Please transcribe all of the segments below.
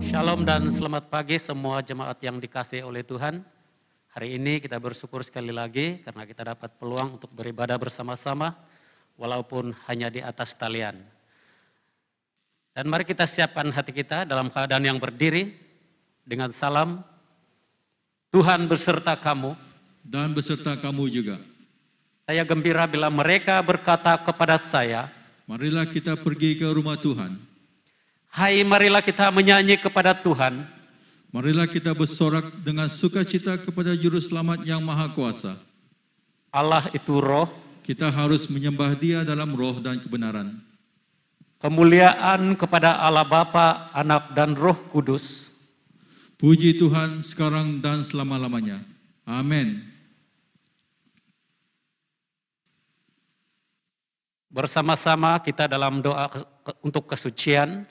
Shalom dan selamat pagi semua jemaat yang dikasihi oleh Tuhan. Hari ini kita bersyukur sekali lagi karena kita dapat peluang untuk beribadah bersama-sama walaupun hanya di atas talian. Dan mari kita siapkan hati kita dalam keadaan yang berdiri dengan salam, Tuhan beserta kamu. Dan beserta kamu juga. Saya gembira bila mereka berkata kepada saya, marilah kita pergi ke rumah Tuhan. hai marilah kita menyanyi kepada Tuhan. Marilah kita bersorak dengan sukacita kepada Juru Selamat yang Maha Kuasa. Allah itu roh. Kita harus menyembah Dia dalam roh dan kebenaran. Kemuliaan kepada Allah Bapa, Anak dan Roh Kudus. Puji Tuhan sekarang dan selama-lamanya. Amin. Bersama-sama kita dalam doa untuk kesucian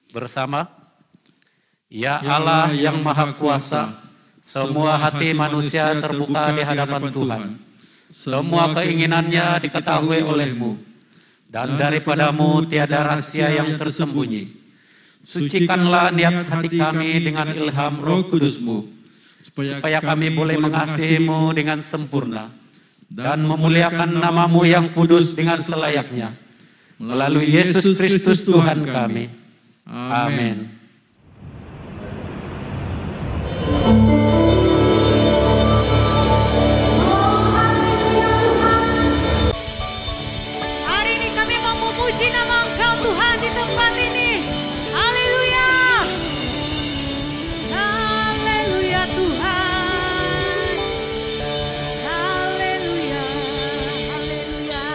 bersama. Ya Allah yang Maha Kuasa, semua hati manusia terbuka di hadapan Tuhan. Semua keinginannya diketahui oleh-Mu. Dan daripadamu tiada rahasia yang tersembunyi. Sucikanlah niat hati kami dengan ilham Roh Kudus-Mu, supaya kami boleh mengasihi-Mu dengan sempurna dan memuliakan nama-Mu yang kudus dengan selayaknya. Melalui Yesus Kristus Tuhan kami. Amin. Hari ini kami mau memuji nama Engkau Tuhan di tempat ini. Haleluya. Haleluya Tuhan. Haleluya. Haleluya.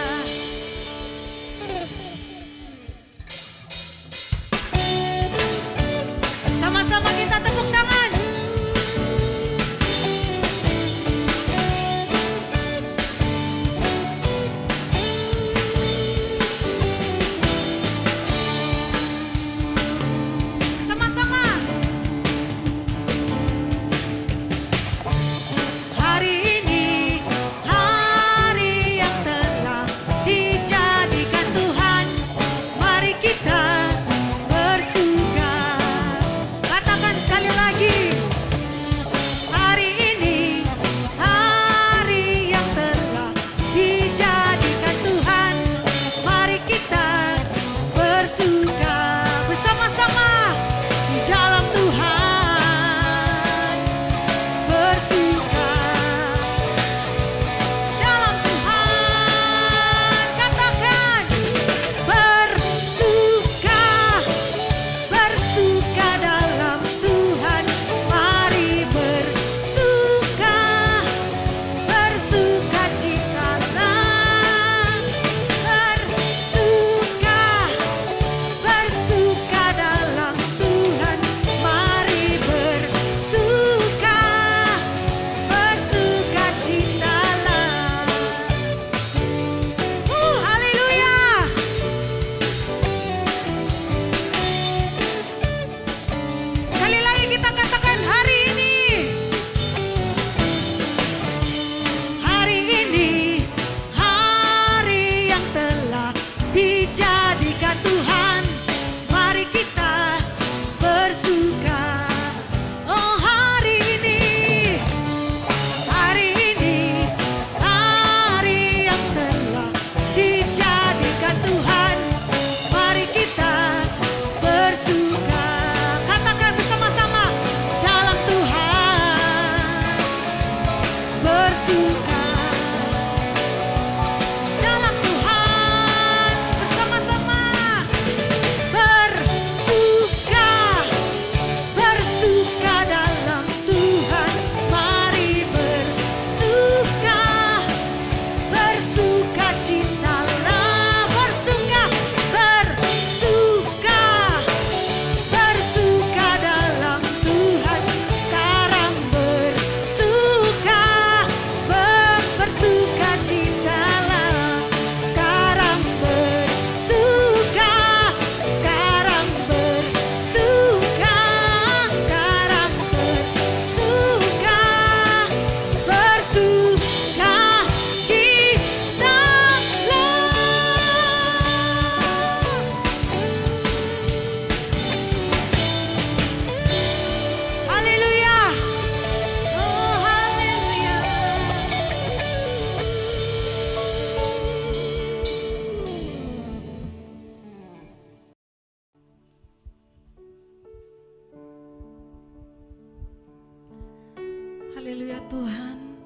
Haleluya Tuhan.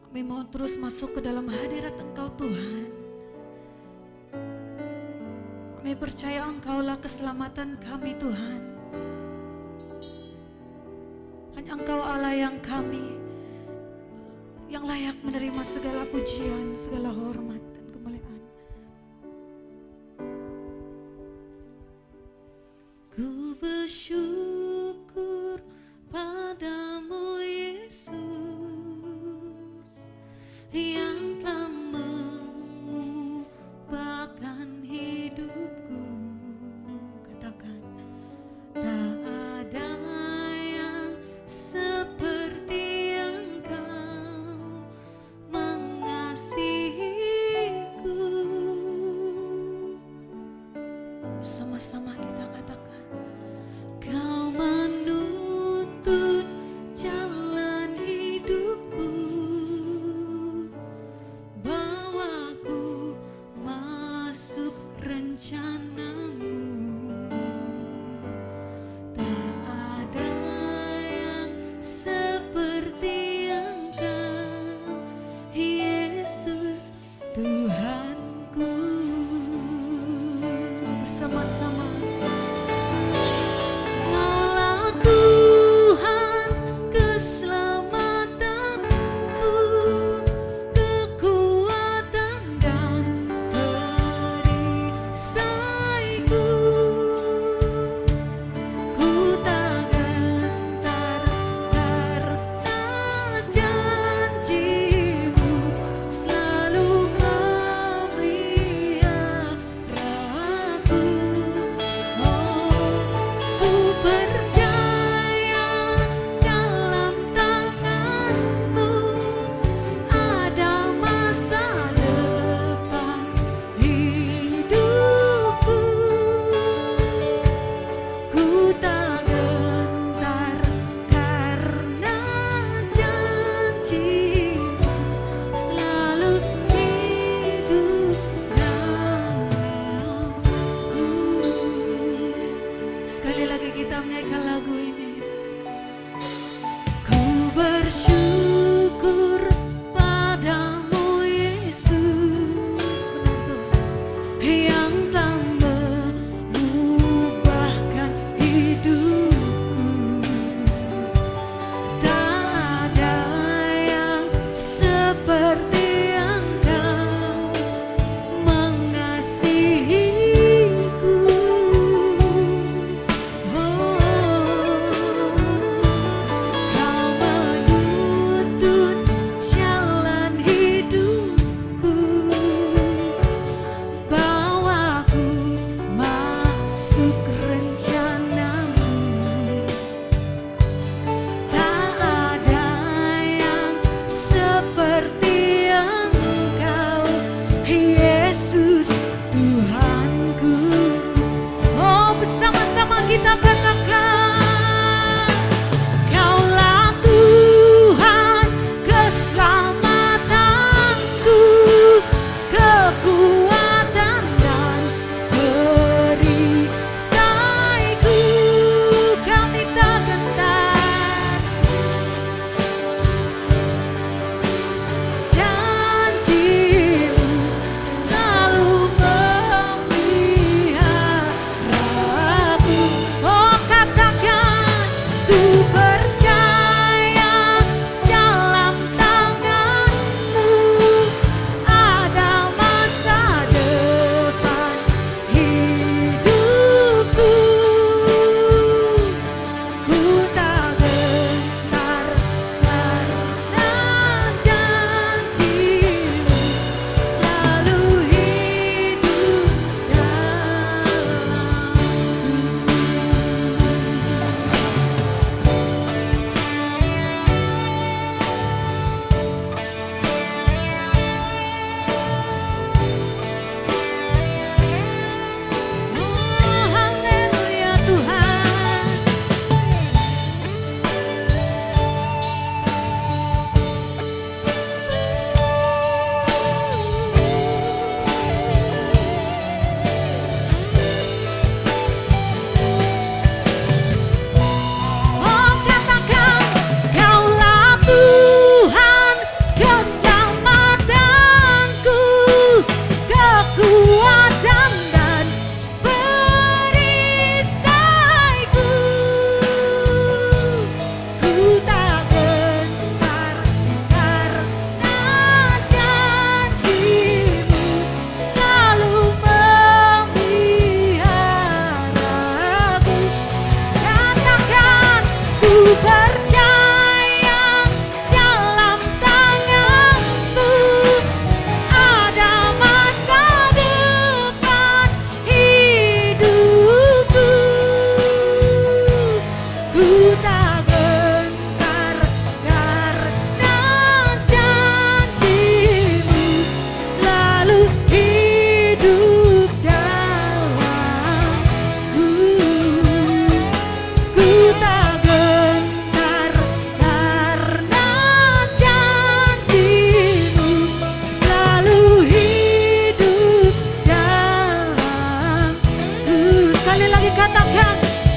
Kami mau terus masuk ke dalam hadirat Engkau Tuhan. Kami percaya Engkaulah keselamatan kami Tuhan. Hanya Engkau Allah yang layak menerima segala pujian, segala hormat dan kemuliaan. Ku bersyukur padamu Yesus yang telah mengubahkan hidupku. Katakan, tak ada yang seperti Engkau mengasihiku. Sama-sama kita katakan, Kau menuntun jalan hidupku, bawaku masuk rencanamu. Tak ada yang seperti Engkau, Yesus Tuhanku. Bersama-sama. Kaulah Tuhan keselamatanku, kekuatan dan perisaiku. Ku tak gentar karena janjimu selalu memeliharaku. Ku percaya dalam tangan-Mu ada masa depan hidupku. Ku tak gentar karena janji-Mu selalu hidup dalamku. Sekali lagi kita menyanyikan lagu ini. Ku bersyukur padamu Yesus, benar Tuhan, yang telah mengubahkan hidupku. Tak ada yang seperti Engkau mengasihiku. Oh,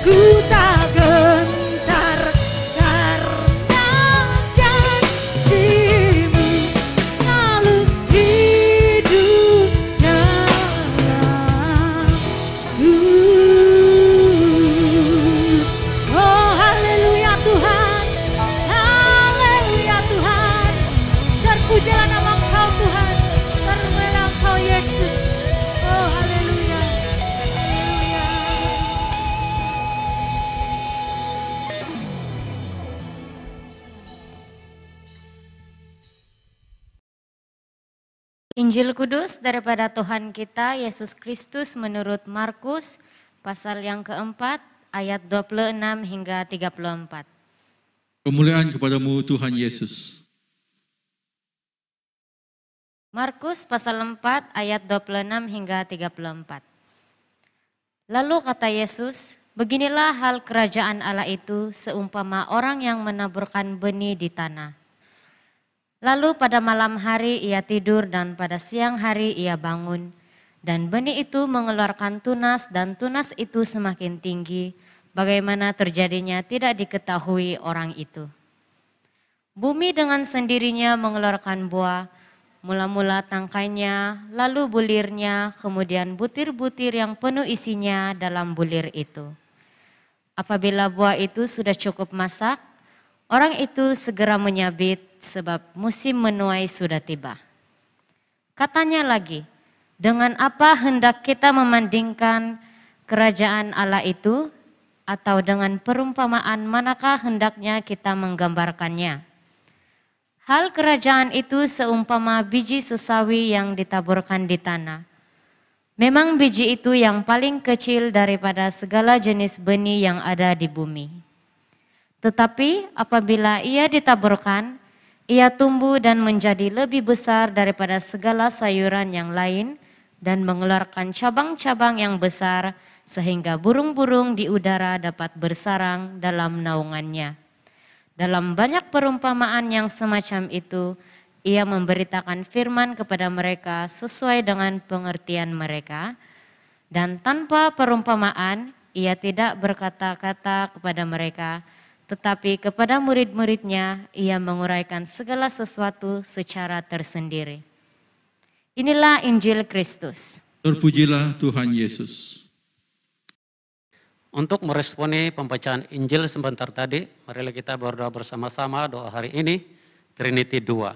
ku tak gentar karena janjimu selalu hidup dalamku. Oh haleluya Tuhan, haleluya Tuhan, terpujilah nama Engkau Tuhan, terpujilah Engkau Yesus. Oh haleluya, haleluya. Injil Kudus daripada Tuhan kita Yesus Kristus menurut Markus pasal yang keempat ayat 26 hingga 34. Kemuliaan kepadamu Tuhan Yesus. Markus pasal 4 ayat 26 hingga 34. Lalu kata Yesus, beginilah hal kerajaan Allah itu seumpama orang yang menaburkan benih di tanah. Lalu pada malam hari ia tidur dan pada siang hari ia bangun. Dan benih itu mengeluarkan tunas dan tunas itu semakin tinggi. Bagaimana terjadinya tidak diketahui orang itu. Bumi dengan sendirinya mengeluarkan buah. Mula-mula tangkainya, lalu bulirnya, kemudian butir-butir yang penuh isinya dalam bulir itu. Apabila buah itu sudah cukup masak, orang itu segera menyabit sebab musim menuai sudah tiba. Katanya lagi, dengan apa hendak kita membandingkan kerajaan Allah itu, atau dengan perumpamaan manakah hendaknya kita menggambarkannya? Hal kerajaan itu seumpama biji sesawi yang ditaburkan di tanah. Memang biji itu yang paling kecil daripada segala jenis benih yang ada di bumi. Tetapi apabila ia ditaburkan, ia tumbuh dan menjadi lebih besar daripada segala sayuran yang lain dan mengeluarkan cabang-cabang yang besar sehingga burung-burung di udara dapat bersarang dalam naungannya. Dalam banyak perumpamaan yang semacam itu, ia memberitakan firman kepada mereka sesuai dengan pengertian mereka, dan tanpa perumpamaan ia tidak berkata-kata kepada mereka, tetapi kepada murid-muridnya ia menguraikan segala sesuatu secara tersendiri. Inilah Injil Kristus. Terpujilah Tuhan Yesus. Untuk meresponi pembacaan Injil sebentar tadi, marilah kita berdoa bersama-sama doa hari ini, Trinity 2.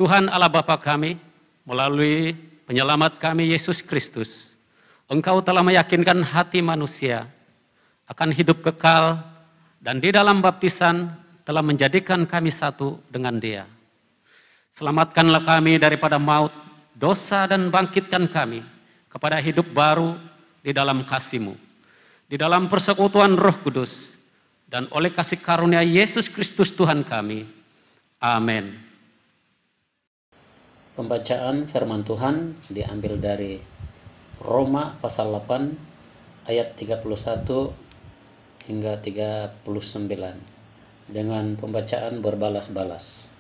Tuhan Allah Bapa kami, melalui penyelamat kami Yesus Kristus, Engkau telah meyakinkan hati manusia akan hidup kekal dan di dalam baptisan telah menjadikan kami satu dengan Dia. Selamatkanlah kami daripada maut, dosa dan bangkitkan kami kepada hidup baru di dalam kasih-Mu, di dalam persekutuan Roh Kudus, dan oleh kasih karunia Yesus Kristus Tuhan kami. Amin. Pembacaan firman Tuhan diambil dari Roma pasal 8 ayat 31 hingga 39 dengan pembacaan berbalas-balas.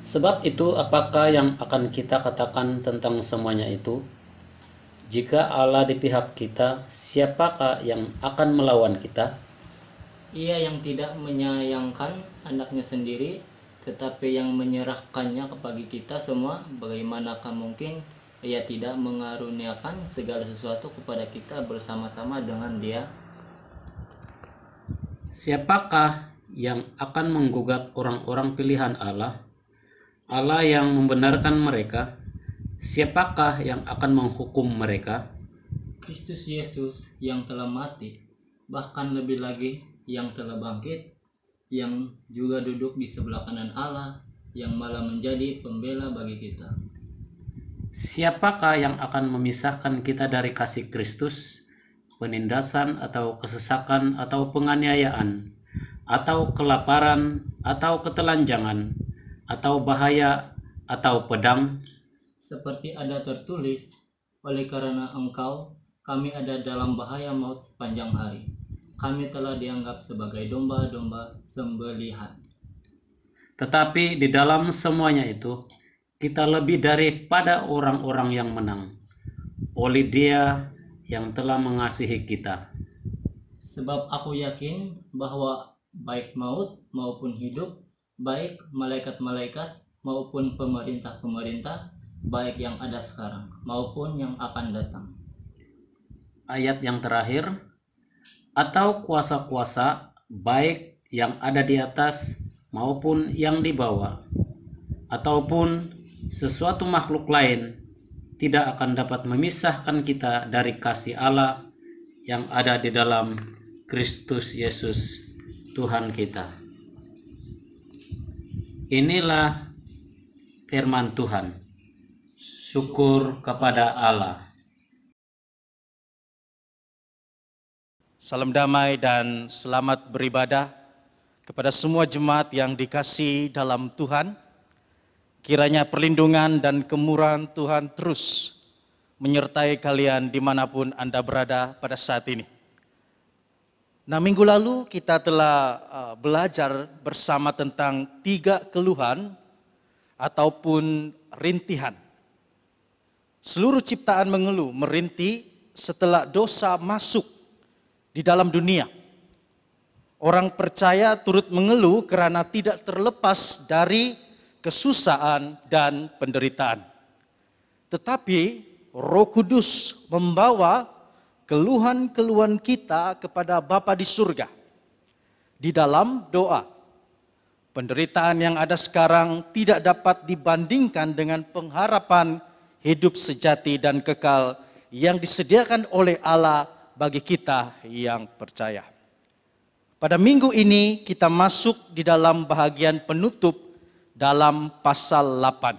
Sebab itu apakah yang akan kita katakan tentang semuanya itu? Jika Allah di pihak kita, siapakah yang akan melawan kita? Ia yang tidak menyayangkan anaknya sendiri, tetapi yang menyerahkannya kepada kita semua, bagaimanakah mungkin ia tidak mengaruniakan segala sesuatu kepada kita bersama-sama dengan Dia? Siapakah yang akan menggugat orang-orang pilihan Allah? Allah yang membenarkan mereka. Siapakah yang akan menghukum mereka? Kristus Yesus yang telah mati, bahkan lebih lagi yang telah bangkit, yang juga duduk di sebelah kanan Allah, yang malah menjadi pembela bagi kita. Siapakah yang akan memisahkan kita dari kasih Kristus? Penindasan atau kesesakan atau penganiayaan, atau kelaparan atau ketelanjangan, atau bahaya atau pedang? Seperti ada tertulis, oleh karena Engkau, kami ada dalam bahaya maut sepanjang hari. Kami telah dianggap sebagai domba-domba sembelihan. Tetapi di dalam semuanya itu, kita lebih daripada orang-orang yang menang oleh Dia yang telah mengasihi kita. Sebab aku yakin bahwa baik maut maupun hidup, baik malaikat-malaikat maupun pemerintah-pemerintah, baik yang ada sekarang maupun yang akan datang. Ayat yang terakhir, atau kuasa-kuasa baik yang ada di atas maupun yang di bawah, ataupun sesuatu makhluk lain tidak akan dapat memisahkan kita dari kasih Allah yang ada di dalam Kristus Yesus Tuhan kita. Inilah firman Tuhan. Syukur kepada Allah. Salam damai dan selamat beribadah kepada semua jemaat yang dikasihi dalam Tuhan. Kiranya perlindungan dan kemurahan Tuhan terus menyertai kalian dimanapun Anda berada pada saat ini. Nah, minggu lalu kita telah belajar bersama tentang 3 keluhan ataupun rintihan. Seluruh ciptaan mengeluh, merintih setelah dosa masuk di dalam dunia. Orang percaya turut mengeluh karena tidak terlepas dari kesusahan dan penderitaan. Tetapi Roh Kudus membawa keluhan-keluhan kita kepada Bapa di surga. Di dalam doa, penderitaan yang ada sekarang tidak dapat dibandingkan dengan pengharapan hidup sejati dan kekal yang disediakan oleh Allah bagi kita yang percaya. Pada minggu ini kita masuk di dalam bahagian penutup dalam pasal 8.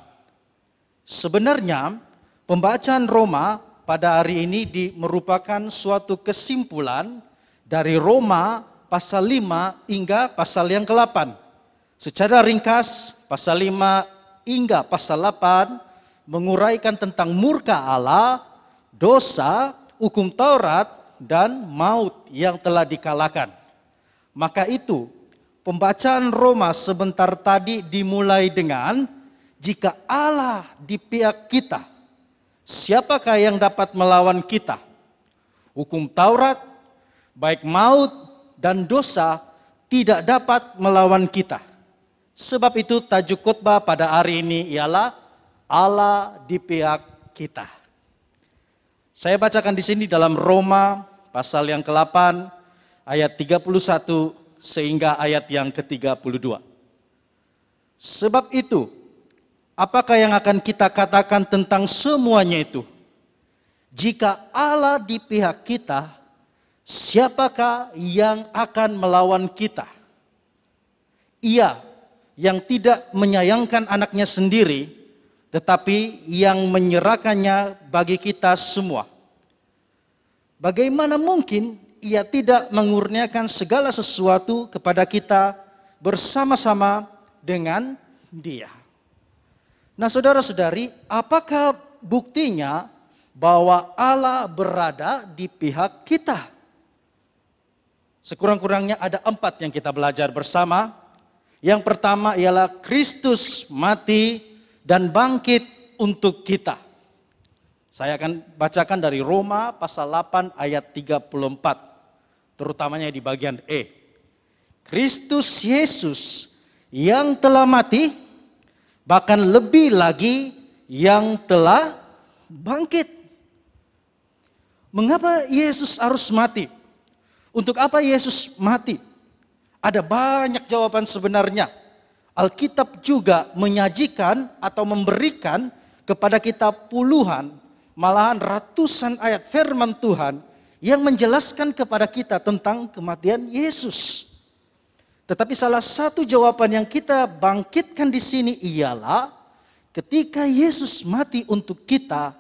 Sebenarnya pembacaan Roma pada hari ini merupakan suatu kesimpulan dari Roma pasal 5 hingga pasal yang ke-8. Secara ringkas, pasal 5 hingga pasal 8 menguraikan tentang murka Allah, dosa, hukum Taurat, dan maut yang telah dikalahkan. Maka itu, pembacaan Roma sebentar tadi dimulai dengan, jika Allah di pihak kita, siapakah yang dapat melawan kita? Hukum Taurat, baik maut dan dosa tidak dapat melawan kita. Sebab itu tajuk khotbah pada hari ini ialah Allah di pihak kita. Saya bacakan di sini dalam Roma pasal yang ke-8 ayat 31 sehingga ayat yang ke-32. Sebab itu, apakah yang akan kita katakan tentang semuanya itu? Jika Allah di pihak kita, siapakah yang akan melawan kita? Ia yang tidak menyayangkan anaknya sendiri, tetapi yang menyerahkannya bagi kita semua. Bagaimana mungkin Ia tidak mengurniakan segala sesuatu kepada kita bersama-sama dengan Dia? Nah, saudara-saudari, apakah buktinya bahwa Allah berada di pihak kita? Sekurang-kurangnya ada 4 yang kita belajar bersama. Yang pertama ialah Kristus mati dan bangkit untuk kita. Saya akan bacakan dari Roma pasal 8 ayat 34. Terutamanya di bagian E. Kristus Yesus yang telah mati, bahkan lebih lagi yang telah bangkit. Mengapa Yesus harus mati? Untuk apa Yesus mati? Ada banyak jawaban sebenarnya. Alkitab juga menyajikan atau memberikan kepada kita puluhan, malahan ratusan ayat firman Tuhan yang menjelaskan kepada kita tentang kematian Yesus. Tetapi salah satu jawaban yang kita bangkitkan di sini ialah ketika Yesus mati untuk kita,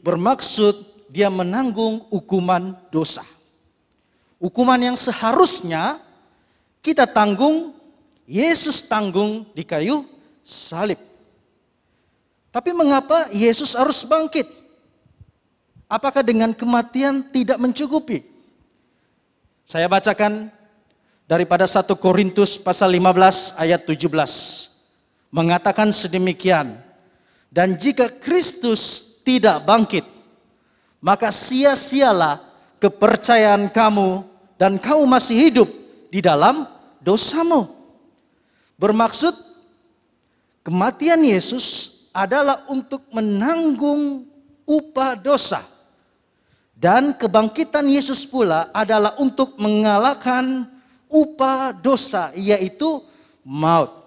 bermaksud Dia menanggung hukuman dosa. Hukuman yang seharusnya kita tanggung, Yesus tanggung di kayu salib. Tapi mengapa Yesus harus bangkit? Apakah dengan kematian tidak mencukupi? Saya bacakan daripada 1 Korintus pasal 15 ayat 17. mengatakan sedemikian, dan jika Kristus tidak bangkit, maka sia-sialah kepercayaan kamu dan kamu masih hidup di dalam dosamu. Bermaksud kematian Yesus adalah untuk menanggung upah dosa. Dan kebangkitan Yesus pula adalah untuk mengalahkan upah dosa, yaitu maut.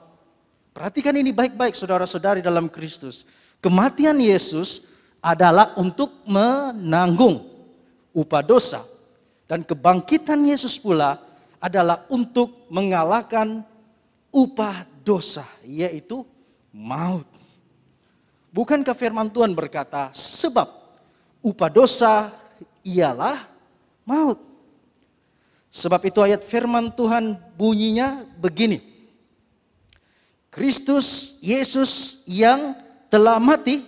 Perhatikan ini baik-baik saudara-saudari dalam Kristus. Kematian Yesus adalah untuk menanggung upah dosa. Dan kebangkitan Yesus pula adalah untuk mengalahkan upah dosa, yaitu maut. Bukankah firman Tuhan berkata, sebab upah dosa ialah maut. Sebab itu ayat firman Tuhan bunyinya begini. Kristus Yesus yang telah mati,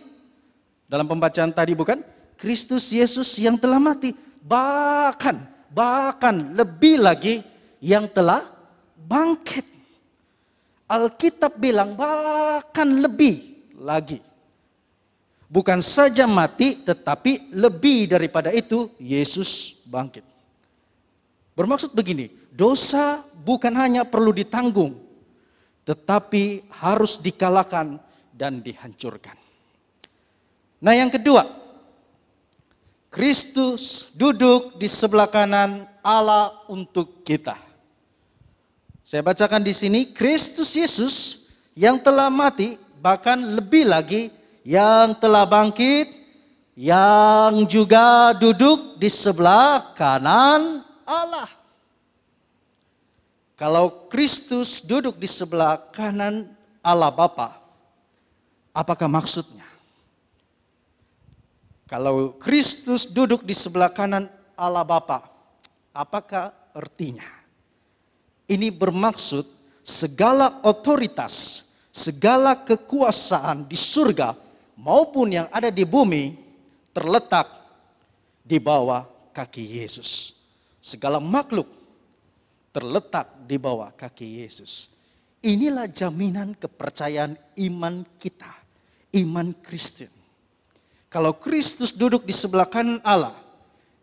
dalam pembacaan tadi bukan? Kristus Yesus yang telah mati, bahkan lebih lagi yang telah bangkit. Alkitab bilang bahkan lebih lagi. Bukan saja mati, tetapi lebih daripada itu, Yesus bangkit. Bermaksud begini, dosa bukan hanya perlu ditanggung, tetapi harus dikalahkan dan dihancurkan. Nah, yang kedua, Kristus duduk di sebelah kanan Allah untuk kita. Saya bacakan di sini, Kristus Yesus yang telah mati, bahkan lebih lagi yang telah bangkit, yang juga duduk di sebelah kanan Allah. Kalau Kristus duduk di sebelah kanan Allah Bapa, apakah maksudnya? Kalau Kristus duduk di sebelah kanan Allah Bapa, apakah artinya? Ini bermaksud segala otoritas, segala kekuasaan di surga maupun yang ada di bumi terletak di bawah kaki Yesus. Segala makhluk terletak di bawah kaki Yesus. Inilah jaminan kepercayaan iman kita, iman Kristen. Kalau Kristus duduk di sebelah kanan Allah,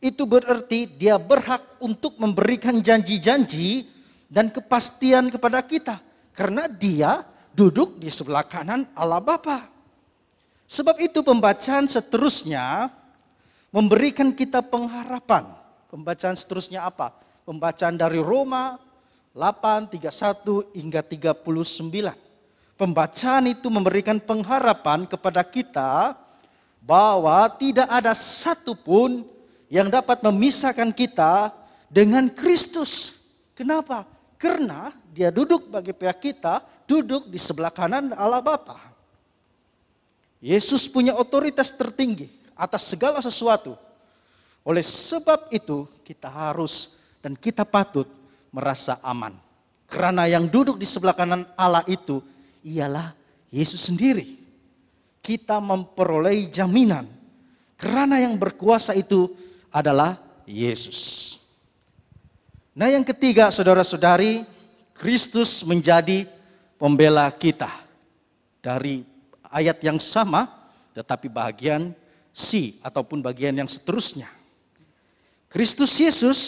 itu berarti dia berhak untuk memberikan janji-janji dan kepastian kepada kita. Karena dia duduk di sebelah kanan Allah Bapa. Sebab itu pembacaan seterusnya memberikan kita pengharapan. Pembacaan seterusnya apa? Pembacaan dari Roma 8:31 hingga 39. Pembacaan itu memberikan pengharapan kepada kita bahwa tidak ada satupun yang dapat memisahkan kita dengan Kristus. Kenapa? Karena dia duduk bagi pihak kita, duduk di sebelah kanan Allah Bapa. Yesus punya otoritas tertinggi atas segala sesuatu. Oleh sebab itu kita harus dan kita patut merasa aman. Karena yang duduk di sebelah kanan Allah itu ialah Yesus sendiri. Kita memperoleh jaminan. Karena yang berkuasa itu adalah Yesus. Nah, yang ketiga saudara-saudari, Kristus menjadi pembela kita. Dari ayat yang sama, tetapi bagian C ataupun bagian yang seterusnya. Kristus Yesus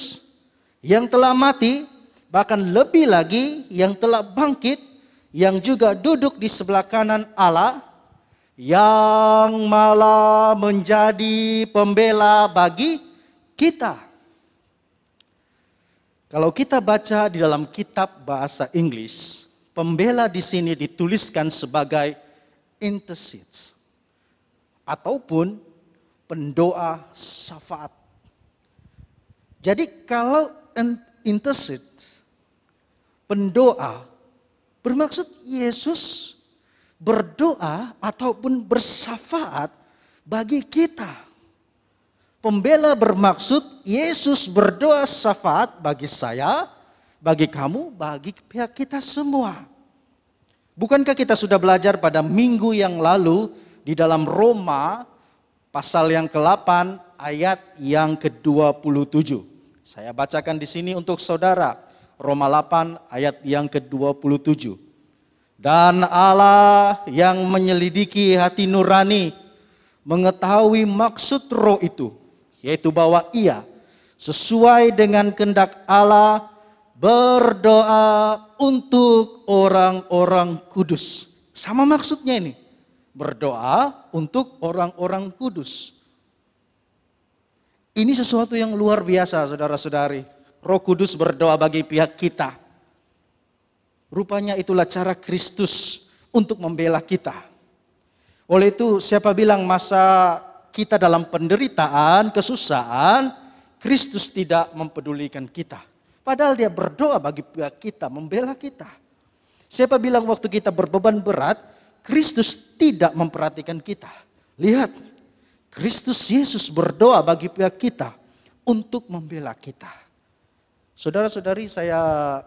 yang telah mati, bahkan lebih lagi yang telah bangkit, yang juga duduk di sebelah kanan Allah, yang malah menjadi pembela bagi kita. Kalau kita baca di dalam kitab bahasa Inggris, pembela di sini dituliskan sebagai intercedes ataupun pendoa syafaat. Jadi kalau intercede, pendoa, bermaksud Yesus berdoa ataupun bersyafaat bagi kita. Pembela bermaksud Yesus berdoa syafaat bagi saya, bagi kamu, bagi pihak kita semua. Bukankah kita sudah belajar pada minggu yang lalu di dalam Roma pasal yang ke-8 ayat yang ke-27. Saya bacakan di sini untuk saudara. Roma 8 ayat yang ke-27. Dan Allah yang menyelidiki hati nurani mengetahui maksud roh itu, yaitu bahwa ia sesuai dengan kehendak Allah berdoa untuk orang-orang kudus. Sama maksudnya ini, berdoa untuk orang-orang kudus. Ini sesuatu yang luar biasa, saudara-saudari. Roh Kudus berdoa bagi pihak kita. Rupanya itulah cara Kristus untuk membela kita. Oleh itu, siapa bilang masa kita dalam penderitaan, kesusahan, Kristus tidak mempedulikan kita. Padahal dia berdoa bagi pihak kita, membela kita. Siapa bilang waktu kita berbeban berat, Kristus tidak memperhatikan kita. Lihat, Kristus Yesus berdoa bagi pihak kita untuk membela kita. Saudara-saudari, saya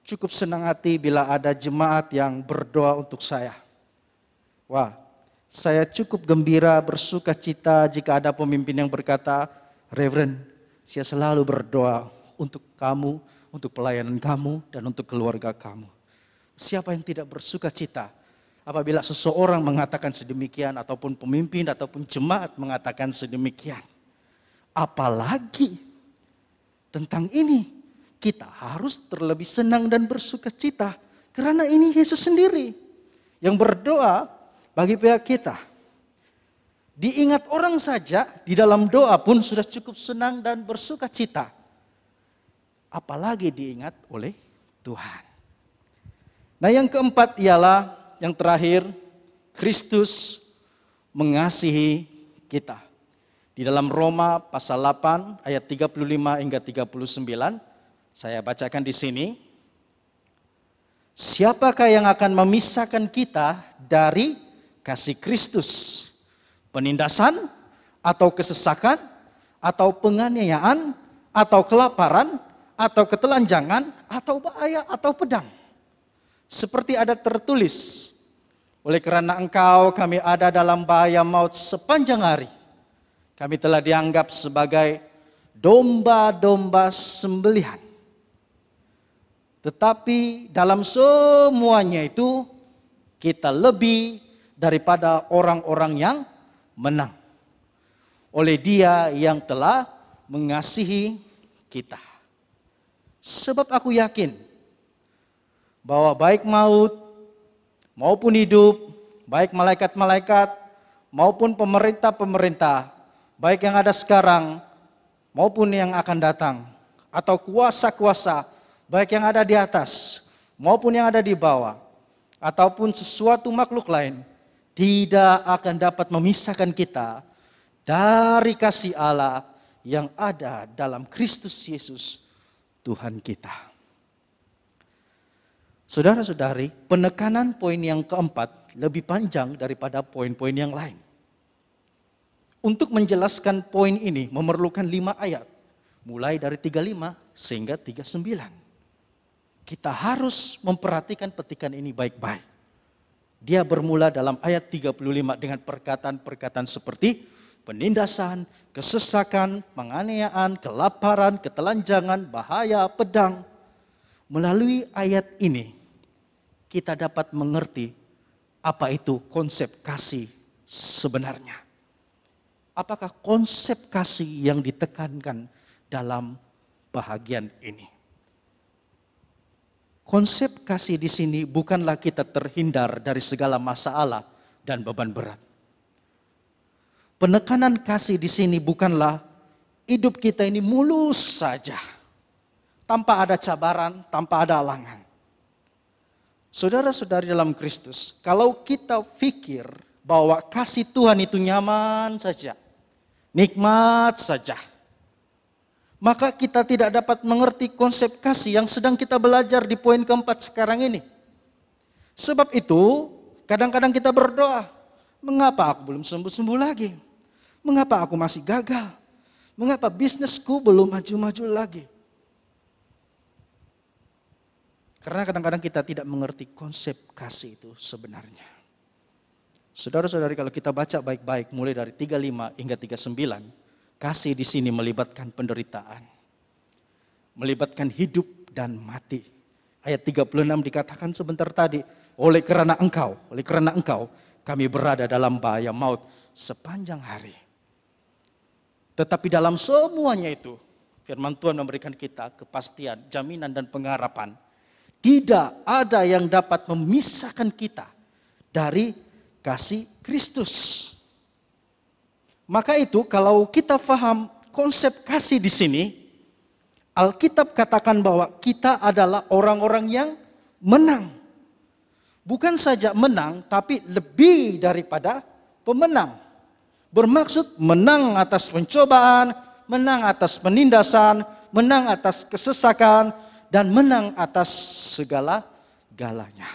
cukup senang hati bila ada jemaat yang berdoa untuk saya. Wah, saya cukup gembira, bersuka cita jika ada pemimpin yang berkata, Reverend, saya selalu berdoa untuk kamu, untuk pelayanan kamu, dan untuk keluarga kamu. Siapa yang tidak bersuka cita apabila seseorang mengatakan sedemikian, ataupun pemimpin, ataupun jemaat mengatakan sedemikian. Apalagi tentang ini, kita harus terlebih senang dan bersuka cita. Karena ini Yesus sendiri yang berdoa bagi pihak kita. Diingat orang saja, di dalam doa pun sudah cukup senang dan bersuka cita. Apalagi diingat oleh Tuhan. Nah, yang keempat ialah, yang terakhir, Kristus mengasihi kita. Di dalam Roma pasal 8 ayat 35 hingga 39, saya bacakan di sini. Siapakah yang akan memisahkan kita dari kasih Kristus? Penindasan atau kesesakan atau penganiayaan atau kelaparan atau ketelanjangan atau bahaya atau pedang? Seperti ada tertulis, oleh karena engkau kami ada dalam bahaya maut sepanjang hari. Kami telah dianggap sebagai domba-domba sembelihan. Tetapi dalam semuanya itu kita lebih daripada orang-orang yang menang. Oleh Dia yang telah mengasihi kita. Sebab aku yakin bahwa baik maut maupun hidup, baik malaikat-malaikat maupun pemerintah-pemerintah, baik yang ada sekarang maupun yang akan datang, atau kuasa-kuasa, baik yang ada di atas maupun yang ada di bawah, ataupun sesuatu makhluk lain, tidak akan dapat memisahkan kita dari kasih Allah yang ada dalam Kristus Yesus Tuhan kita. Saudara-saudari, penekanan poin yang keempat lebih panjang daripada poin-poin yang lain. Untuk menjelaskan poin ini memerlukan 5 ayat. Mulai dari 35 sehingga 39. Kita harus memperhatikan petikan ini baik-baik. Dia bermula dalam ayat 35 dengan perkataan-perkataan seperti penindasan, kesesakan, penganiayaan, kelaparan, ketelanjangan, bahaya, pedang. Melalui ayat ini, kita dapat mengerti apa itu konsep kasih sebenarnya. Apakah konsep kasih yang ditekankan dalam bahagian ini? Konsep kasih di sini bukanlah kita terhindar dari segala masalah dan beban berat. Penekanan kasih di sini bukanlah hidup kita ini mulus saja, tanpa ada cabaran, tanpa ada halangan. Saudara-saudari dalam Kristus, kalau kita pikir bahwa kasih Tuhan itu nyaman saja, nikmat saja, maka kita tidak dapat mengerti konsep kasih yang sedang kita belajar di poin keempat sekarang ini. Sebab itu, kadang-kadang kita berdoa, mengapa aku belum sembuh-sembuh lagi? Mengapa aku masih gagal? Mengapa bisnisku belum maju-maju lagi? Karena kadang-kadang kita tidak mengerti konsep kasih itu sebenarnya. Saudara-saudari, kalau kita baca baik-baik mulai dari 35 hingga 39, kasih di sini melibatkan penderitaan. Melibatkan hidup dan mati. Ayat 36 dikatakan sebentar tadi, oleh karena engkau kami berada dalam bahaya maut sepanjang hari. Tetapi dalam semuanya itu, firman Tuhan memberikan kita kepastian, jaminan dan pengharapan. Tidak ada yang dapat memisahkan kita dari kasih Kristus. Maka itu kalau kita paham konsep kasih di sini, Alkitab katakan bahwa kita adalah orang-orang yang menang. Bukan saja menang, tapi lebih daripada pemenang. Bermaksud menang atas pencobaan, menang atas penindasan, menang atas kesesakan, dan menang atas segala-galanya.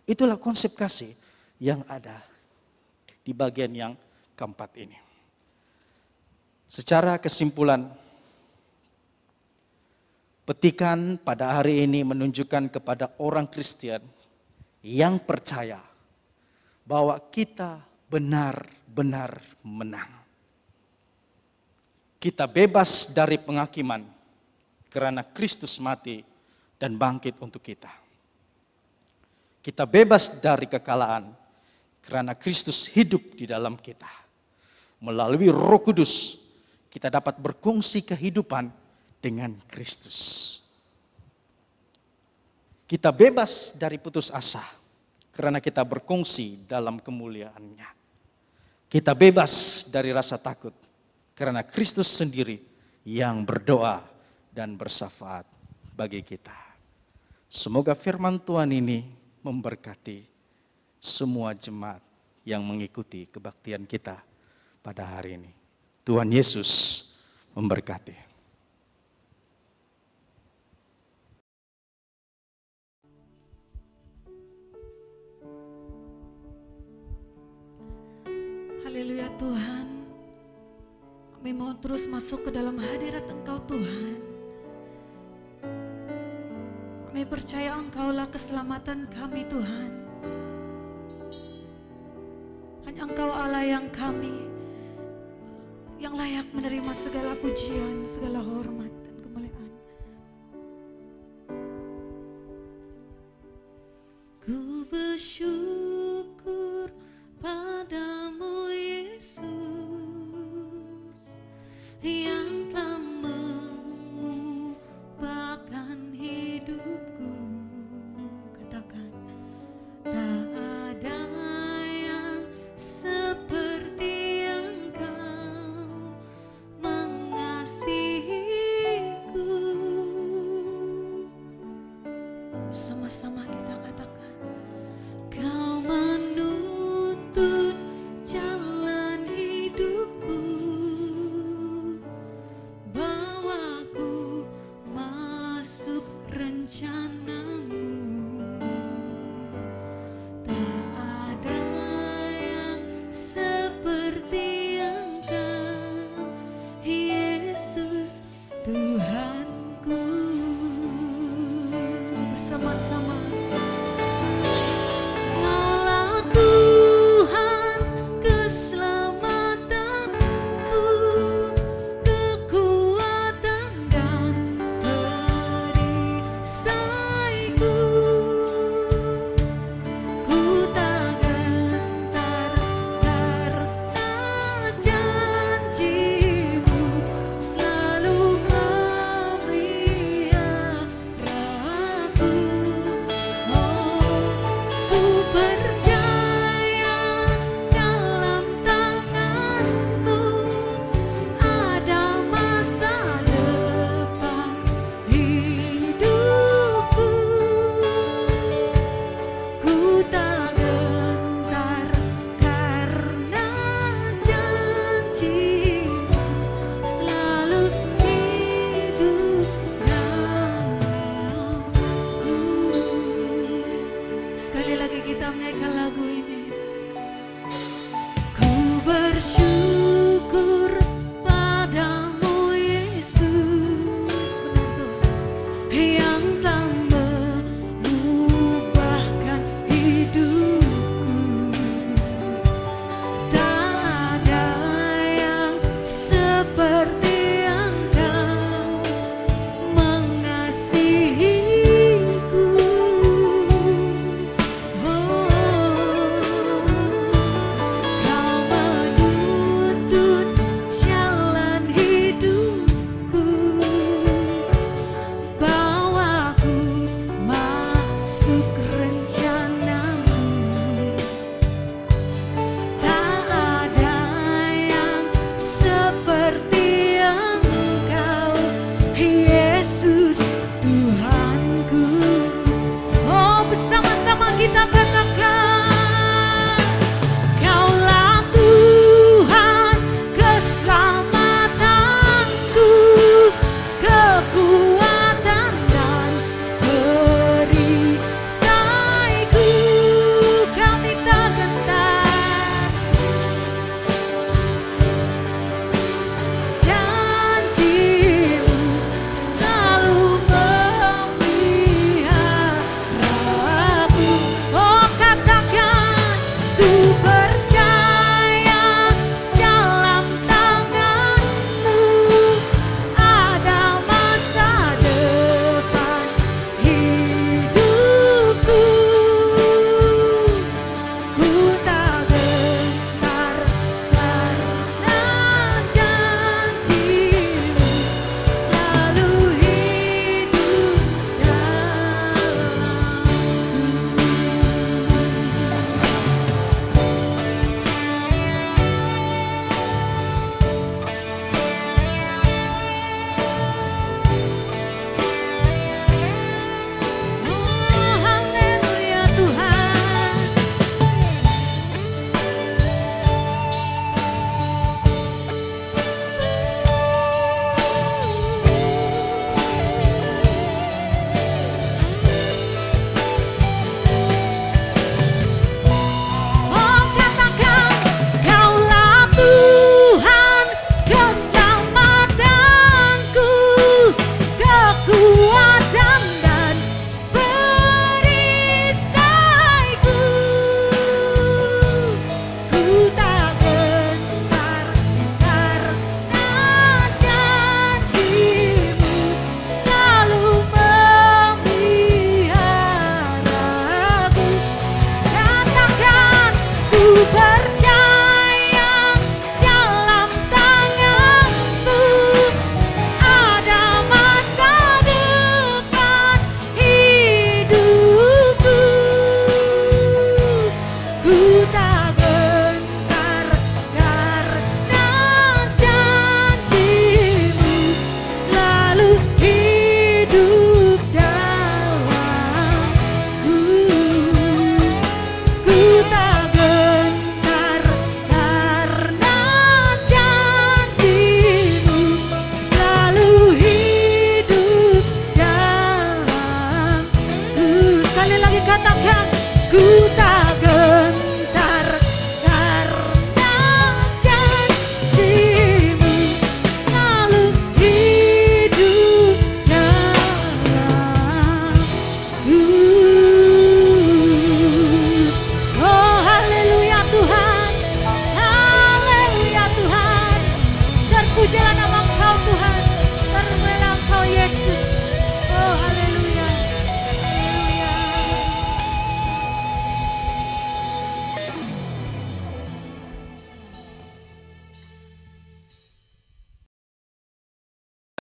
Itulah konsep kasih yang ada di bagian yang keempat ini. Secara kesimpulan, petikan pada hari ini menunjukkan kepada orang Kristen yang percaya bahwa kita benar-benar menang. Kita bebas dari penghakiman karena Kristus mati dan bangkit untuk kita. Kita bebas dari kekalahan karena Kristus hidup di dalam kita. Melalui Roh Kudus kita dapat berkongsi kehidupan dengan Kristus. Kita bebas dari putus asa karena kita berkongsi dalam kemuliaan-Nya. Kita bebas dari rasa takut karena Kristus sendiri yang berdoa dan bersyafaat bagi kita. Semoga firman Tuhan ini memberkati semua jemaat yang mengikuti kebaktian kita pada hari ini. Tuhan Yesus memberkati. Haleluya Tuhan. Kami mau terus masuk ke dalam hadirat Engkau Tuhan. Kami percaya Engkaulah keselamatan kami Tuhan. Hanya Engkau Allah yang layak menerima segala pujian, segala hormat dan kemuliaan. Ku bersyukur padamu Yesus yang telah mengubahkan hidupku. Katakan, tak ada yang seperti Engkau mengasihi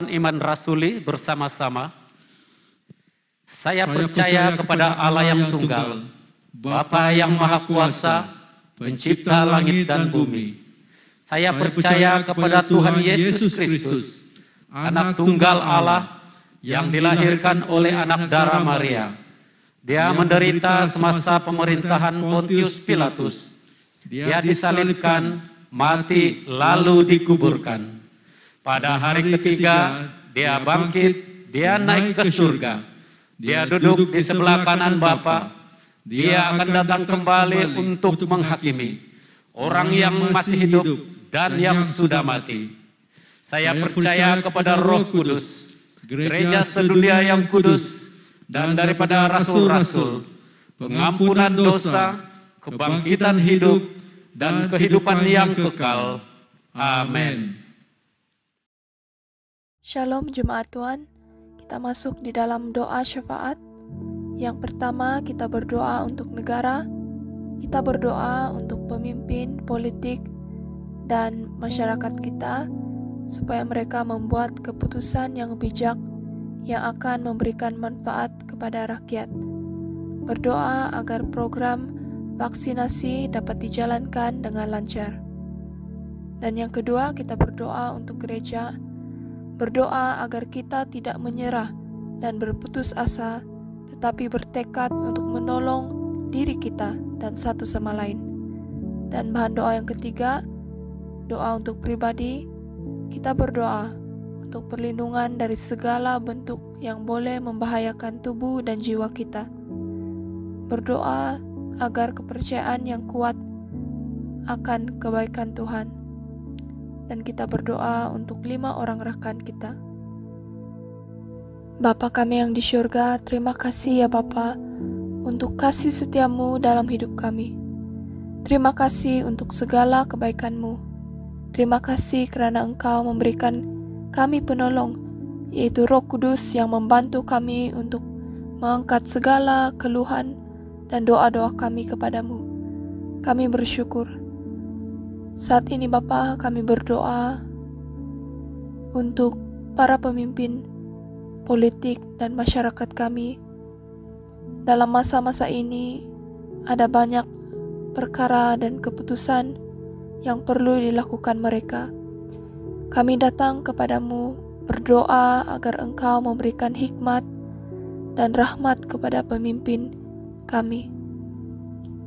iman rasuli bersama-sama. Saya percaya kepada Allah yang tunggal, Bapa yang Maha Kuasa, Pencipta langit dan bumi. Saya percaya kepada Tuhan Yesus Kristus, Anak tunggal Allah yang dilahirkan oleh anak darah Maria. Dia menderita semasa pemerintahan Pontius Pilatus. Dia disalibkan, mati, lalu dikuburkan. Pada hari ketiga, dia bangkit, dia naik ke surga. Dia duduk di sebelah kanan Bapa. Dia akan datang kembali untuk menghakimi orang yang masih hidup dan yang sudah mati. Saya percaya kepada Roh Kudus, gereja sedunia yang kudus, dan daripada rasul-rasul, pengampunan dosa, kebangkitan hidup, dan kehidupan yang kekal. Amin. Shalom Jemaat Tuhan, kita masuk di dalam doa syafaat. Yang pertama, kita berdoa untuk negara, kita berdoa untuk pemimpin politik dan masyarakat kita, supaya mereka membuat keputusan yang bijak yang akan memberikan manfaat kepada rakyat. Berdoa agar program vaksinasi dapat dijalankan dengan lancar. Dan yang kedua, kita berdoa untuk gereja. Berdoa agar kita tidak menyerah dan berputus asa, tetapi bertekad untuk menolong diri kita dan satu sama lain. Dan bahan doa yang ketiga, doa untuk pribadi. Kita berdoa untuk perlindungan dari segala bentuk yang boleh membahayakan tubuh dan jiwa kita. Berdoa agar kepercayaan yang kuat akan kebaikan Tuhan. Dan kita berdoa untuk 5 orang rekan kita. Bapa kami yang di syurga, terima kasih ya Bapa untuk kasih setiamu dalam hidup kami. Terima kasih untuk segala kebaikan-Mu. Terima kasih karena Engkau memberikan kami penolong, yaitu Roh Kudus yang membantu kami untuk mengangkat segala keluhan dan doa-doa kami kepadamu. Kami bersyukur. Saat ini Bapa, kami berdoa untuk para pemimpin politik dan masyarakat kami. Dalam masa-masa ini ada banyak perkara dan keputusan yang perlu dilakukan mereka. Kami datang kepadamu berdoa agar Engkau memberikan hikmat dan rahmat kepada pemimpin kami,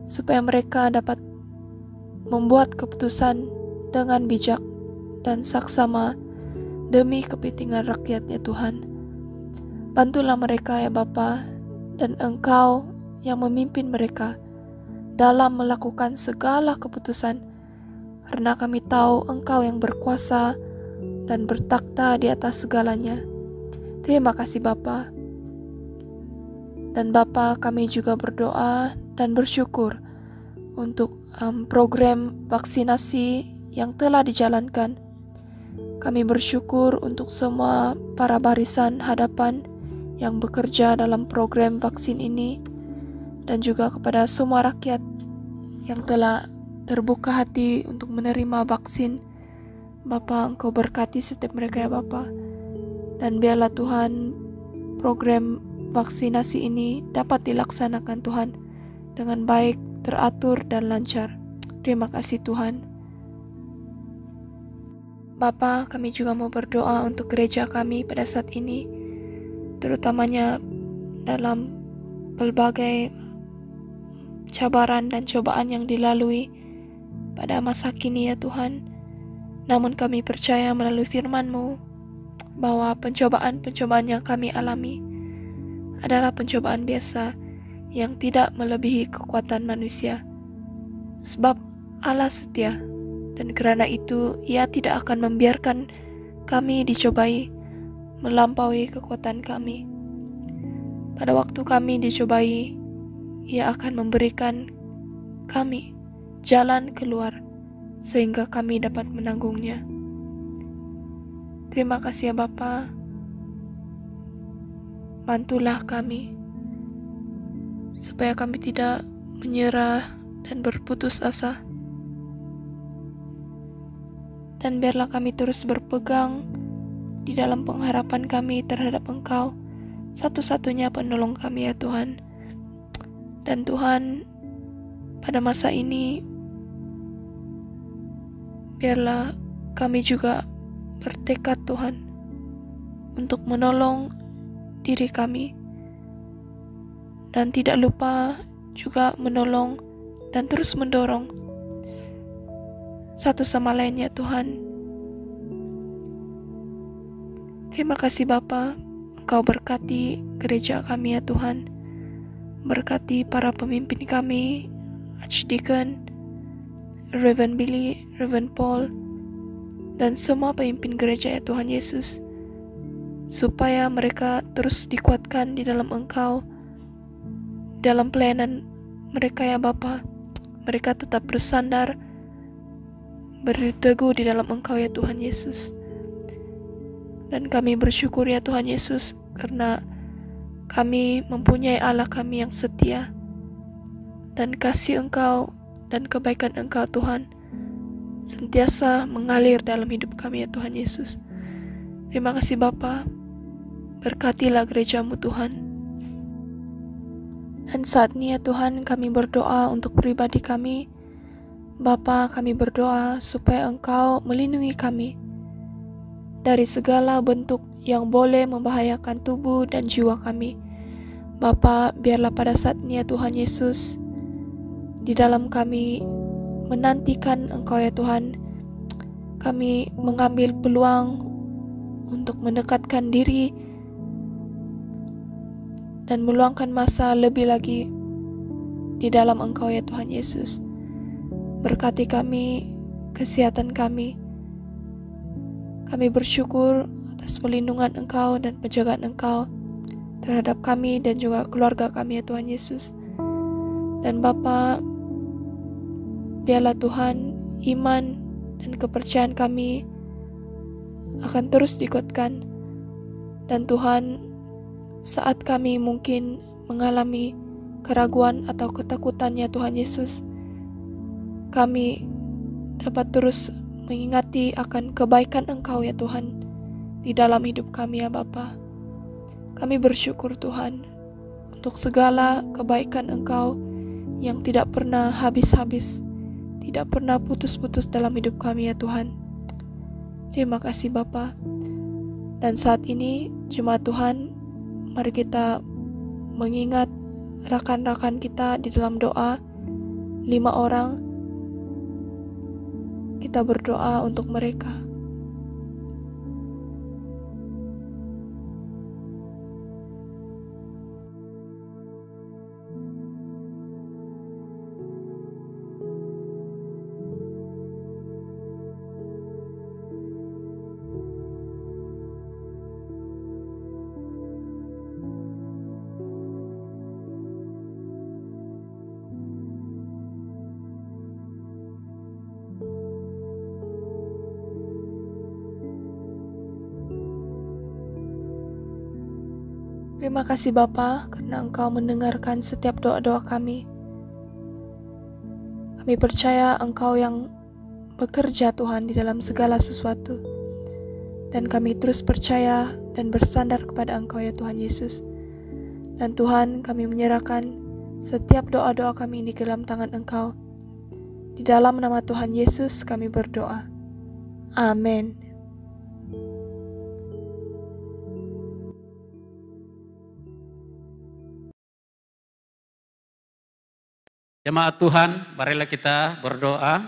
supaya mereka dapat membuat keputusan dengan bijak dan saksama demi kepentingan rakyatnya Tuhan. Bantulah mereka ya Bapa, dan Engkau yang memimpin mereka dalam melakukan segala keputusan, karena kami tahu Engkau yang berkuasa dan bertakhta di atas segalanya. Terima kasih Bapa. Dan Bapa, kami juga berdoa dan bersyukur untuk program vaksinasi yang telah dijalankan. Kami bersyukur untuk semua para barisan hadapan yang bekerja dalam program vaksin ini, dan juga kepada semua rakyat yang telah terbuka hati untuk menerima vaksin. Bapa, Engkau berkati setiap mereka ya Bapa. Dan biarlah Tuhan program vaksinasi ini dapat dilaksanakan Tuhan dengan baik, teratur dan lancar. Terima kasih Tuhan. Bapa, kami juga mau berdoa untuk gereja kami pada saat ini, terutamanya dalam berbagai cabaran dan cobaan yang dilalui pada masa kini ya Tuhan. Namun kami percaya melalui firman-Mu bahwa pencobaan-pencobaan yang kami alami adalah pencobaan biasa yang tidak melebihi kekuatan manusia. Sebab Allah setia, dan karena itu Ia tidak akan membiarkan kami dicobai melampaui kekuatan kami. Pada waktu kami dicobai, Ia akan memberikan kami jalan keluar sehingga kami dapat menanggungnya. Terima kasih ya Bapa. Bantulah kami supaya kami tidak menyerah dan berputus asa. Dan biarlah kami terus berpegang di dalam pengharapan kami terhadap Engkau, satu-satunya penolong kami ya Tuhan. Dan Tuhan, pada masa ini, biarlah kami juga bertekad Tuhan untuk menolong diri kami dan tidak lupa juga menolong dan terus mendorong satu sama lainnya Tuhan. Terima kasih Bapa, Engkau berkati gereja kami ya Tuhan. Berkati para pemimpin kami, Archdeacon, Reverend Billy, Reverend Paul, dan semua pemimpin gereja ya Tuhan Yesus, supaya mereka terus dikuatkan di dalam Engkau, dalam pelayanan mereka ya Bapa. Mereka tetap bersandar, berdiri teguh di dalam Engkau ya Tuhan Yesus. Dan kami bersyukur ya Tuhan Yesus, karena kami mempunyai Allah kami yang setia, dan kasih Engkau dan kebaikan Engkau Tuhan sentiasa mengalir dalam hidup kami ya Tuhan Yesus. Terima kasih Bapa, berkatilah gereja-Mu Tuhan. Dan saat ini ya Tuhan, kami berdoa untuk pribadi kami. Bapa, kami berdoa supaya Engkau melindungi kami dari segala bentuk yang boleh membahayakan tubuh dan jiwa kami. Bapa, biarlah pada saat ini ya Tuhan Yesus, di dalam kami menantikan Engkau ya Tuhan, kami mengambil peluang untuk mendekatkan diri dan meluangkan masa lebih lagi di dalam Engkau ya Tuhan Yesus. Berkati kami, kesehatan kami. Kami bersyukur atas pelindungan Engkau dan penjagaan Engkau terhadap kami dan juga keluarga kami ya Tuhan Yesus. Dan Bapa, biarlah Tuhan iman dan kepercayaan kami akan terus dikuatkan. Dan Tuhan, saat kami mungkin mengalami keraguan atau ketakutan ya Tuhan Yesus, kami dapat terus mengingati akan kebaikan Engkau ya Tuhan di dalam hidup kami ya Bapa. Kami bersyukur Tuhan untuk segala kebaikan Engkau yang tidak pernah habis-habis, tidak pernah putus-putus dalam hidup kami ya Tuhan. Terima kasih Bapa. Dan saat ini jemaat Tuhan, mari kita mengingat rakan-rakan kita di dalam doa, 5 orang. Kita berdoa untuk mereka. Terima kasih Bapa, karena Engkau mendengarkan setiap doa-doa kami. Kami percaya Engkau yang bekerja Tuhan di dalam segala sesuatu. Dan kami terus percaya dan bersandar kepada Engkau ya Tuhan Yesus. Dan Tuhan, kami menyerahkan setiap doa-doa kami di dalam tangan Engkau. Di dalam nama Tuhan Yesus kami berdoa. Amin. Jemaat Tuhan, marilah kita berdoa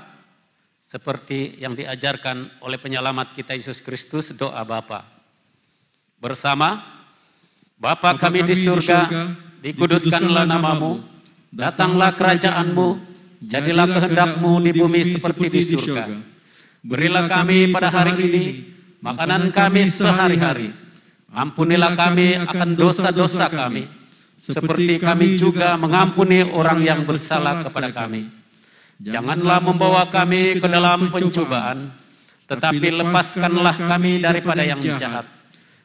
seperti yang diajarkan oleh penyelamat kita Yesus Kristus, doa Bapa. Bersama, Bapa kami di surga, dikuduskanlah namamu, datanglah kerajaan-Mu, jadilah kehendak-Mu di bumi seperti di surga. Berilah kami pada hari ini makanan kami sehari-hari. Ampunilah kami akan dosa-dosa kami, seperti kami juga mengampuni orang yang bersalah kepada kami. Janganlah membawa kami ke dalam pencobaan, tetapi lepaskanlah kami daripada yang jahat.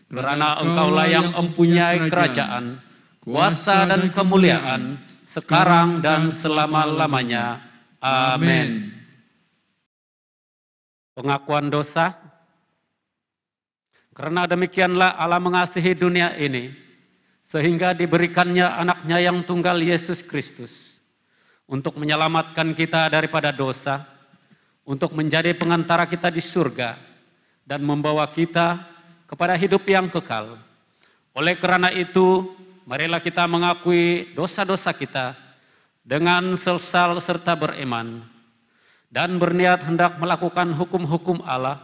Karena Engkaulah yang mempunyai kerajaan, kuasa dan kemuliaan, sekarang dan selama-lamanya. Amin. Pengakuan dosa. Karena demikianlah Allah mengasihi dunia ini, sehingga diberikannya anaknya yang tunggal Yesus Kristus, untuk menyelamatkan kita daripada dosa, untuk menjadi pengantara kita di surga, dan membawa kita kepada hidup yang kekal. Oleh karena itu, marilah kita mengakui dosa-dosa kita dengan selsal serta beriman, dan berniat hendak melakukan hukum-hukum Allah,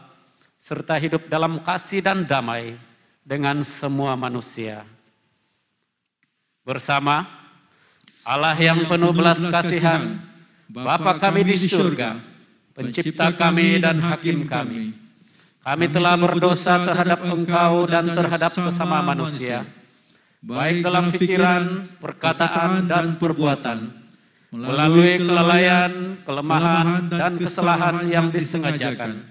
serta hidup dalam kasih dan damai dengan semua manusia. Bersama Allah yang penuh belas kasihan, Bapa kami di surga, Pencipta kami dan Hakim kami, kami telah berdosa terhadap Engkau dan terhadap sesama manusia, baik dalam pikiran, perkataan, dan perbuatan, melalui kelalaian, kelemahan, dan kesalahan yang disengajakan.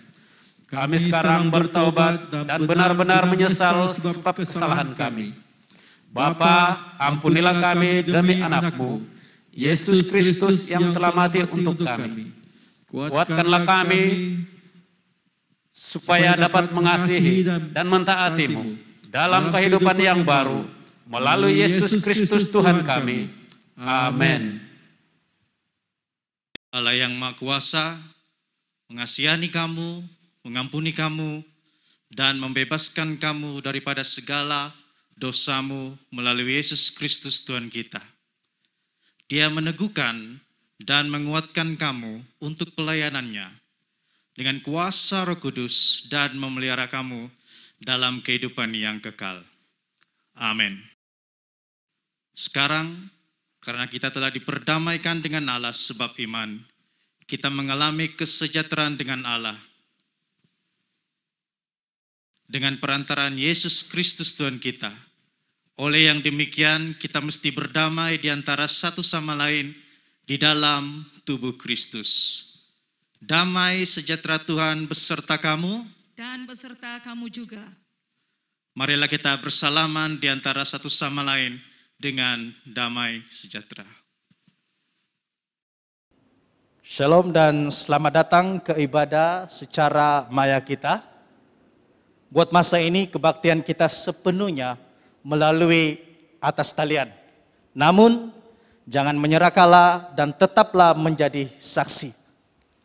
Kami sekarang bertaubat dan benar-benar menyesal sebab kesalahan kami. Bapa, ampunilah kami demi anak-Mu, Yesus Kristus yang telah mati untuk kami. Kuatkanlah kami supaya dapat mengasihi dan mentaati-Mu dalam kehidupan yang baru, melalui Yesus Kristus Tuhan kami. Amin. Allah yang Maha Kuasa mengasihani kamu, mengampuni kamu, dan membebaskan kamu daripada segala dosamu melalui Yesus Kristus Tuhan kita. Dia meneguhkan dan menguatkan kamu untuk pelayanannya dengan kuasa Roh Kudus dan memelihara kamu dalam kehidupan yang kekal. Amin. Sekarang, karena kita telah diperdamaikan dengan Allah sebab iman, kita mengalami kesejahteraan dengan Allah. Dengan perantaraan Yesus Kristus Tuhan kita. Oleh yang demikian, kita mesti berdamai di antara satu sama lain di dalam tubuh Kristus. Damai sejahtera Tuhan beserta kamu dan beserta kamu juga. Marilah kita bersalaman di antara satu sama lain dengan damai sejahtera. Shalom dan selamat datang ke ibadah secara maya kita. Buat masa ini kebaktian kita sepenuhnya melalui atas talian. Namun jangan menyerah kalah dan tetaplah menjadi saksi.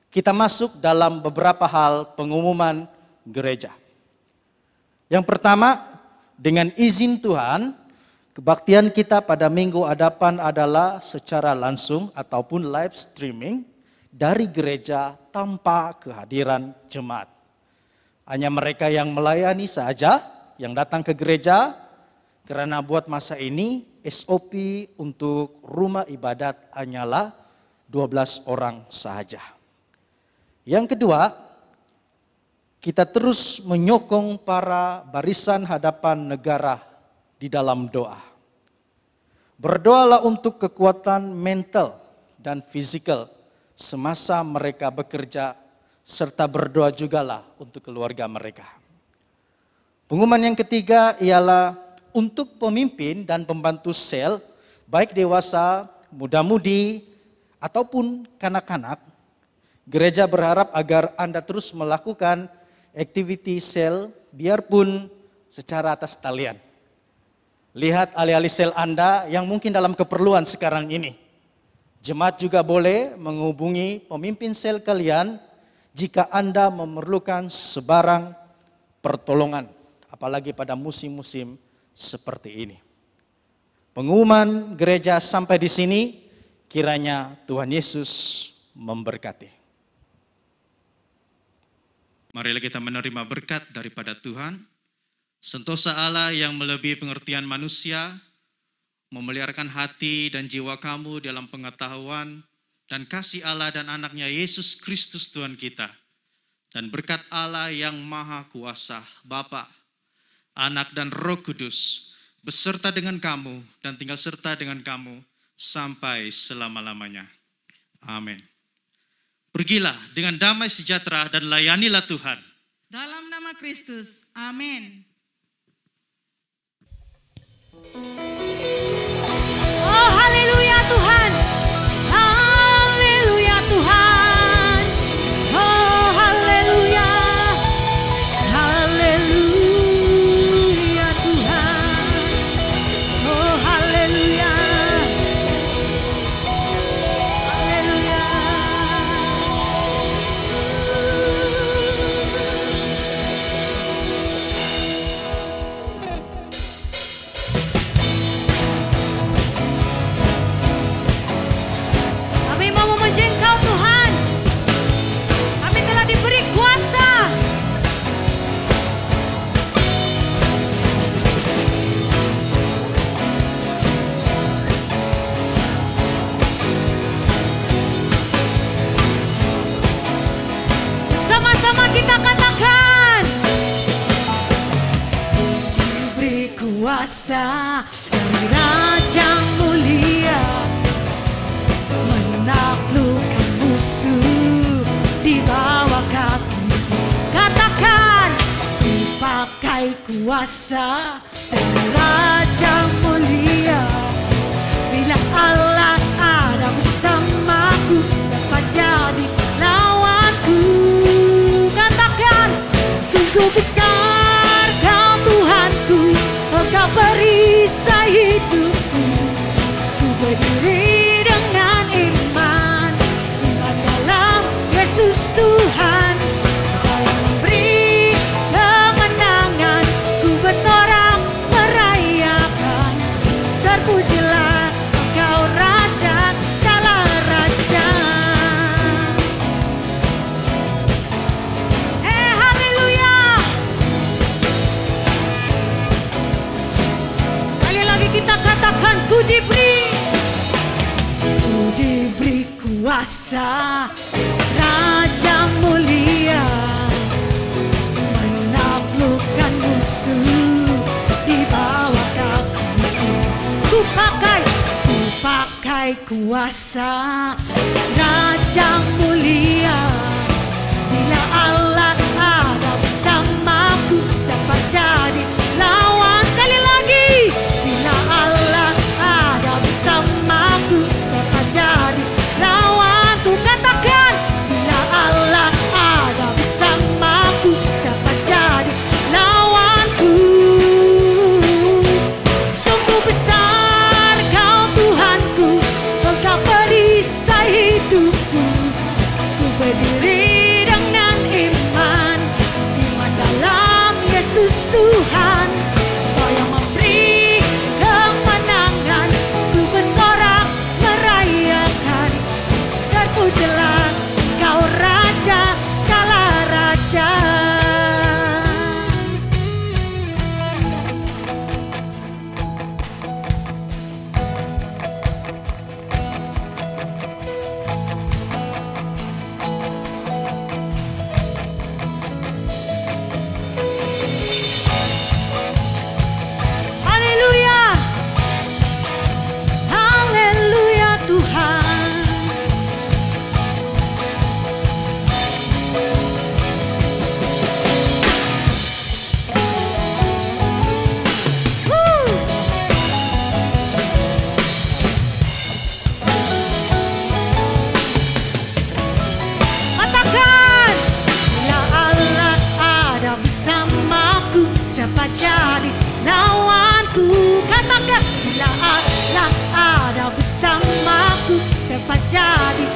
Kita masuk dalam beberapa hal pengumuman gereja. Yang pertama, dengan izin Tuhan, kebaktian kita pada minggu hadapan adalah secara langsung ataupun live streaming dari gereja tanpa kehadiran jemaat. Hanya mereka yang melayani saja yang datang ke gereja, karena buat masa ini SOP untuk rumah ibadat hanyalah 12 orang sahaja. Yang kedua, kita terus menyokong para barisan hadapan negara di dalam doa. Berdoalah untuk kekuatan mental dan fisikal semasa mereka bekerja, serta berdoa jugalah untuk keluarga mereka. Pengumuman yang ketiga ialah untuk pemimpin dan pembantu sel, baik dewasa, muda-mudi, ataupun kanak-kanak, gereja berharap agar Anda terus melakukan activity sel biarpun secara atas talian. Lihat alih-alih sel Anda yang mungkin dalam keperluan sekarang ini. Jemaat juga boleh menghubungi pemimpin sel kalian jika Anda memerlukan sebarang pertolongan, apalagi pada musim-musim seperti ini. Pengumuman gereja sampai di sini, kiranya Tuhan Yesus memberkati. Marilah kita menerima berkat daripada Tuhan. Sentosa Allah yang melebihi pengertian manusia, memeliharakan hati dan jiwa kamu dalam pengetahuan dan kasih Allah dan anaknya Yesus Kristus Tuhan kita. Dan berkat Allah yang Maha Kuasa, Bapa, Anak dan Roh Kudus, beserta dengan kamu dan tinggal serta dengan kamu sampai selama-lamanya. Amin. Pergilah dengan damai sejahtera dan layanilah Tuhan. Dalam nama Kristus, amin. Oh, haleluya Tuhan. Haleluya Tuhan. Oh, haleluya. Haleluya. kuasa dari Raja mulia, menaklukkan musuh di bawah kaki. Katakan, ku pakai kuasa dari Raja mulia. Bila Allah ada bersamaku, siapa jadi lawanku? Katakan, sungguh besar Kau Tuhanku, Engkau perisai hidupku. Ku berdiri dengan iman, iman dalam Yesus Tuhan. Kau yang memberi kemenangan, ku bersorak merayakan. Terpujilah Engkau Raja segala raja. Haleluya. Sekali lagi kita katakan, ku diberi kuasa Raja mulia, menaklukkan musuh di bawah kakiku. Ku pakai kuasa Raja mulia. Bila Allah ada bersamaku, siapa jadi lawan? Sekali lagi, bila Allah ada bersamaku, siapa jadi lawan? Ku katakan, bila Allah ada bersamaku, siapa jadi lawanku? Sungguh besar Kau Tuhanku, Engkau perisai hidupku. Ku berdiri dengan iman, iman dalam Yesus Tuhan. Kau yang memberi kemenangan, ku bersorak merayakan. Terpujilah Kau Raja segala raja. Haleluya, haleluya Tuhan. Katakan, bila Allah ada bersamaku, siapa jadi lawanku? Katakan, bila Allah ada bersamaku, siapa jadi